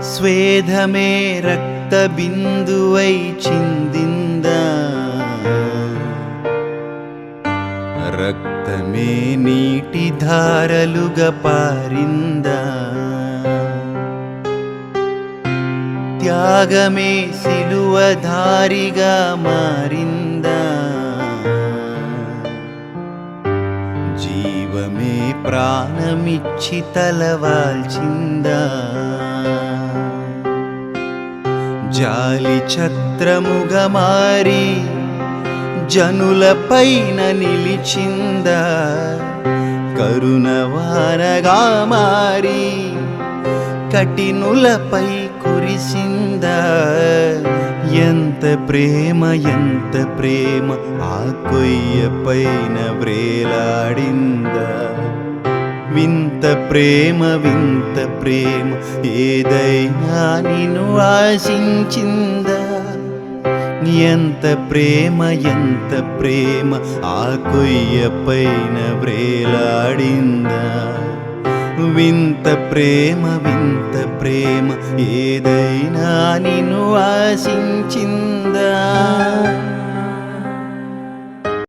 స్వేదమే రక్త బిందువై చిందిందా, రక్తమే నీటి ధారలుగా పారిందా, త్యాగమే సిలువధారిగా మారిందా, జీవమే ప్రాణమిచ్చి తలవాల్చిందా, జాలి ఛత్రముగా మారి జనులపైన నిలిచిందా, కరుణవానగా మారి కఠినులపై కురిసిందా. ఎంత ప్రేమ ఎంత ప్రేమ ఆ కొయ్య పైన వ్రేలాడిందా, వింత ప్రేమ వింత ప్రేమ ఏదైనా నిన్ను ఆశించిందా. ఎంత ప్రేమ ఎంత ప్రేమ ఆ కొయ్య పైన వ్రేలాడిందా, వింత ప్రేమ వింత ప్రేమ ఏదైనా నిన్ను ఆశించిందా.